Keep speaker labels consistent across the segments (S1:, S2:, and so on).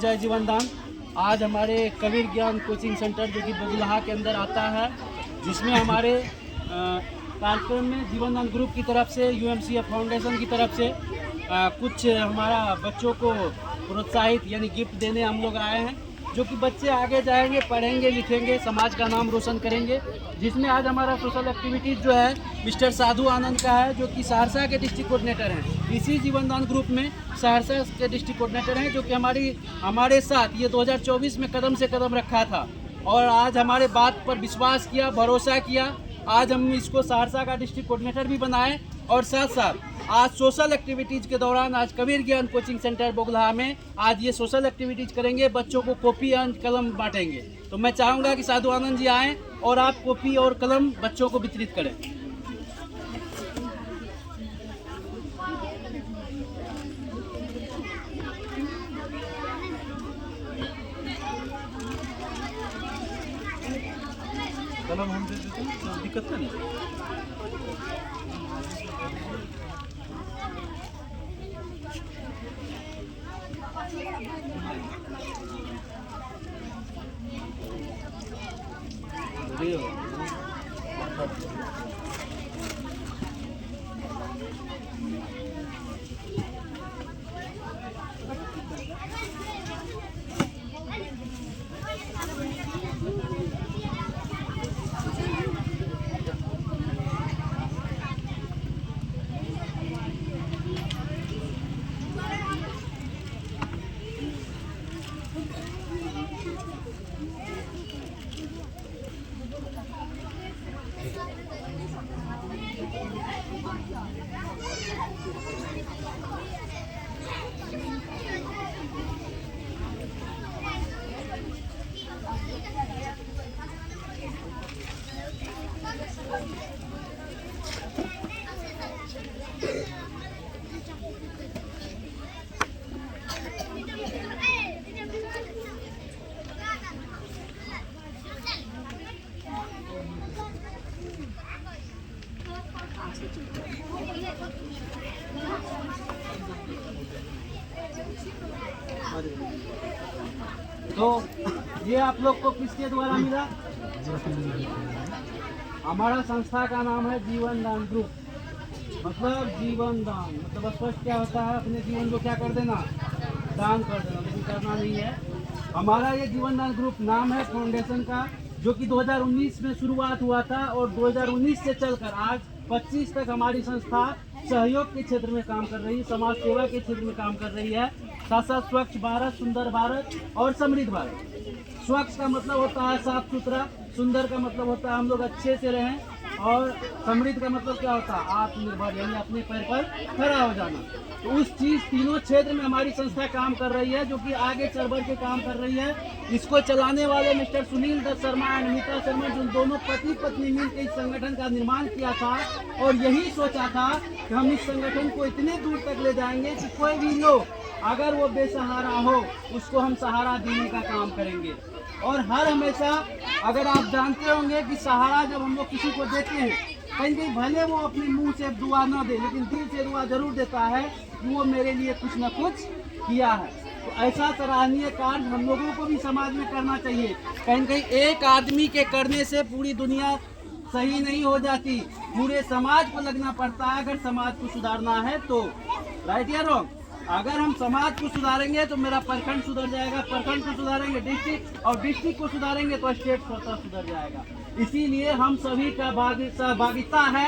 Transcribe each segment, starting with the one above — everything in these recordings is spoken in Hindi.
S1: जय जीवन दान। आज हमारे कबीर ज्ञान कोचिंग सेंटर जो कि बगुलाहा के अंदर आता है, जिसमें हमारे कार्यक्रम में जीवन दान ग्रुप की तरफ से, UMCF फाउंडेशन की तरफ से कुछ हमारा बच्चों को प्रोत्साहित यानी गिफ्ट देने हम लोग आए हैं, जो कि बच्चे आगे जाएंगे, पढ़ेंगे, लिखेंगे, समाज का नाम रोशन करेंगे। जिसमें आज हमारा सोशल एक्टिविटीज़ जो है मिस्टर साधु आनंद का है, जो कि सहरसा के डिस्ट्रिक्ट कोऑर्डिनेटर हैं। इसी जीवन दान ग्रुप में सहरसा के डिस्ट्रिक्ट कोऑर्डिनेटर हैं, जो कि हमारे साथ ये 2024 में कदम से कदम रखा था और आज हमारे बात पर विश्वास किया, भरोसा किया। आज हम इसको सहरसा का डिस्ट्रिक्ट कोऑर्डिनेटर भी बनाए और साथ साथ आज सोशल एक्टिविटीज़ के दौरान आज कबीर ज्ञान कोचिंग सेंटर बगुलाहा में आज ये सोशल एक्टिविटीज़ करेंगे, बच्चों को कॉपी और कलम बांटेंगे। तो मैं चाहूँगा कि साधु आनंद जी आएँ और आप कॉपी और कलम बच्चों को वितरित करें। कलम हम दे देते हैं, तो दिक्कत नहीं। तो ये आप लोग को किसके द्वारा मिला? हमारा संस्था का नाम है जीवन दान ग्रुप। मतलब जीवन दान मतलब स्पष्ट क्या होता है? अपने जीवन को क्या कर देना? दान कर देना, लेकिन करना नहीं है। हमारा ये जीवन दान ग्रुप नाम है फाउंडेशन का, जो कि 2019 में शुरुआत हुआ था और 2019 से चलकर आज 25 तक हमारी संस्था सहयोग के क्षेत्र में काम कर रही है, समाज सेवा के क्षेत्र में काम कर रही है। साथ साथ स्वच्छ भारत, सुंदर भारत और समृद्ध भारत। स्वच्छ का मतलब होता है साफ सुथरा, सुंदर का मतलब होता है हम लोग अच्छे से रहें, और समृद्ध का मतलब क्या होता है? आत्मनिर्भर, यानी अपने पैर पर खड़ा हो जाना। तो उस चीज़ तीनों क्षेत्र में हमारी संस्था काम कर रही है, जो कि आगे चल बढ़ के काम कर रही है। इसको चलाने वाले मिस्टर सुनील दत्त शर्मा और अमिता शर्मा, जो दोनों पति पत्नी मिलकर इस संगठन का निर्माण किया था और यही सोचा था कि हम इस संगठन को इतने दूर तक ले जाएंगे कि कोई भी लोग अगर वो बेसहारा हो, उसको हम सहारा देने का काम करेंगे। और हर हमेशा अगर आप जानते होंगे कि सहारा जब हम लोग किसी को देते हैं, कहीं कहीं भले वो अपने मुंह से दुआ न दे, लेकिन दिल से दुआ जरूर देता है कि वो मेरे लिए कुछ न कुछ किया है। तो ऐसा सराहनीय कार्य हम लोगों को भी समाज में करना चाहिए। कहीं कहीं एक आदमी के करने से पूरी दुनिया सही नहीं हो जाती, पूरे समाज को लगना पड़ता है अगर समाज को सुधारना है तो। राइट या रॉन्ग? अगर हम समाज को सुधारेंगे तो मेरा प्रखंड सुधर जाएगा, प्रखंड को सुधारेंगे डिस्ट्रिक्ट, और डिस्ट्रिक्ट को सुधारेंगे तो स्टेट स्वतः सुधर जाएगा। इसीलिए हम सभी का सहभागिता है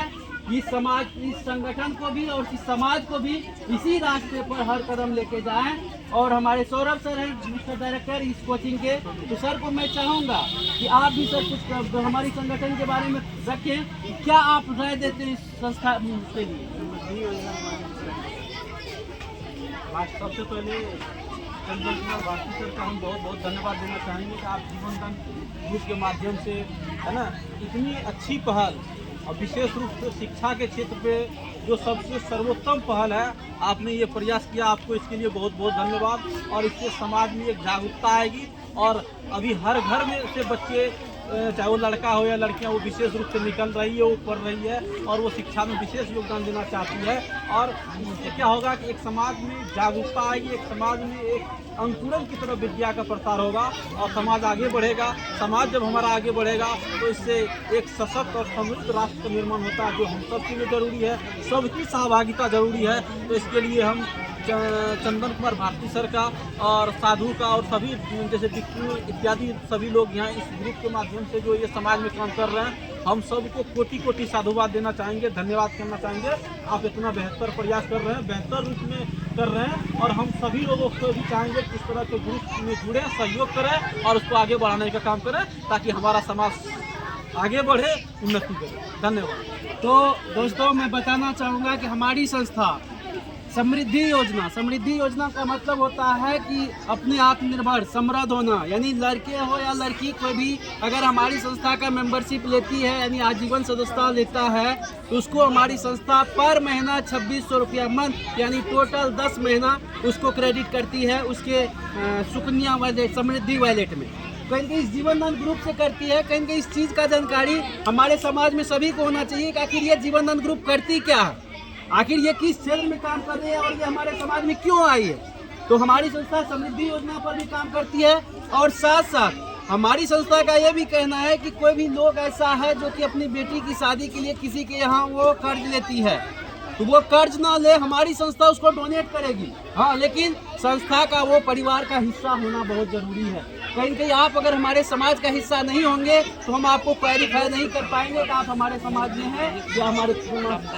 S1: इस समाज, इस संगठन को भी और इस समाज को भी इसी रास्ते पर हर कदम लेके जाएं। और हमारे सौरभ सर हैं मिस्टर डायरेक्टर इस कोचिंग के, तो सर को मैं चाहूँगा कि आप भी सर कुछ हमारी संगठन के बारे में रखें। क्या आप राय देते हैं इस संस्था के लिए? सबसे पहले चंदन कुमार भारती सर का हम बहुत बहुत धन्यवाद देना चाहेंगे कि आप जीवन दान ग्रुप के माध्यम से, है ना, इतनी अच्छी पहल और विशेष रूप से शिक्षा के क्षेत्र पे जो सबसे सर्वोत्तम पहल है, आपने ये प्रयास किया, आपको इसके लिए बहुत बहुत धन्यवाद। और इससे समाज में एक जागरूकता आएगी और अभी हर घर में से बच्चे चाहे वो लड़का हो या लड़कियां, वो विशेष रूप से निकल रही है, वो पढ़ रही है और वो शिक्षा में विशेष योगदान देना चाहती है। और इससे क्या होगा कि एक समाज में जागरूकता आएगी, एक समाज में एक अंकुरन की तरफ विद्या का प्रसार होगा और समाज आगे बढ़ेगा। समाज जब हमारा आगे बढ़ेगा तो इससे एक सशक्त और समृद्ध राष्ट्र का निर्माण होता है, जो हम सब के लिए जरूरी है। सबकी सहभागिता जरूरी है। तो इसके लिए हम चंदन कुमार भारती सर का और साधु का और सभी जैसे बिक्कू इत्यादि सभी लोग यहाँ इस ग्रुप के माध्यम से जो ये समाज में काम कर रहे हैं, हम सबको कोटि कोटि साधुवाद देना चाहेंगे, धन्यवाद करना चाहेंगे। आप इतना बेहतर प्रयास कर रहे हैं, बेहतर रूप में कर रहे हैं और हम सभी लोगों को भी चाहेंगे कि इस तरह के ग्रुप में जुड़े, सहयोग करें और उसको आगे बढ़ाने का काम करें, ताकि हमारा समाज आगे बढ़े, उन्नति करे। धन्यवाद।
S2: तो दोस्तों, मैं बताना चाहूँगा कि हमारी संस्था समृद्धि योजना का मतलब होता है कि अपने आत्मनिर्भर समृद्ध होना, यानी लड़के हो या लड़की, कोई भी अगर हमारी संस्था का मेंबरशिप लेती है यानी आजीवन सदस्यता लेता है तो उसको हमारी संस्था पर महीना 2600 रुपया मंथ, यानी टोटल 10 महीना उसको क्रेडिट करती है उसके सुकन्या वैलेट, समृद्धि वैलेट में। कहीं इस जीवन दान ग्रुप से करती है, कहीं इस चीज़ का जानकारी हमारे समाज में सभी को होना चाहिए कि आखिर ये जीवन दान ग्रुप करती क्या है, आखिर ये किस क्षेत्र में काम कर रही है और ये हमारे समाज में क्यों आई है। तो हमारी संस्था समृद्धि योजना पर भी काम करती है और साथ साथ हमारी संस्था का ये भी कहना है कि कोई भी लोग ऐसा है जो कि अपनी बेटी की शादी के लिए किसी के यहाँ वो कर्ज लेती है, तो वो कर्ज ना ले, हमारी संस्था उसको डोनेट करेगी। हाँ, लेकिन संस्था का वो परिवार का हिस्सा होना बहुत जरूरी है। कहीं आप अगर हमारे समाज का हिस्सा नहीं होंगे तो हम आपको क्लैरिफाई नहीं कर पाएंगे कि आप हमारे समाज में हैं या हमारे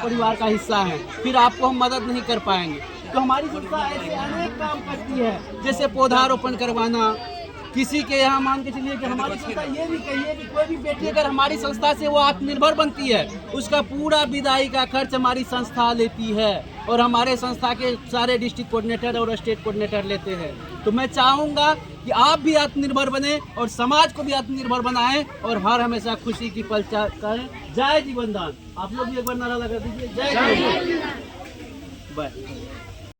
S2: परिवार का हिस्सा हैं, फिर आपको हम मदद नहीं कर पाएंगे। तो हमारी संस्था ऐसे अनेक काम करती है, जैसे पौधारोपण करवाना, किसी के यहाँ मान के चलिए कि हमारी संस्था ये भी कहिए कि कोई भी बेटी अगर हमारी संस्था से वो आत्मनिर्भर बनती है, उसका पूरा विदाई का खर्च हमारी संस्था लेती है और हमारे संस्था के सारे डिस्ट्रिक्ट कोऑर्डिनेटर और स्टेट कोऑर्डिनेटर लेते हैं। तो मैं चाहूँगा कि आप भी आत्मनिर्भर बने और समाज को भी आत्मनिर्भर बनाएं और हर हमेशा खुशी की पल करें। जय जीवन दान। आप लोग भी एक बार नारा लगा दीजिए, जय जीवन। बाय।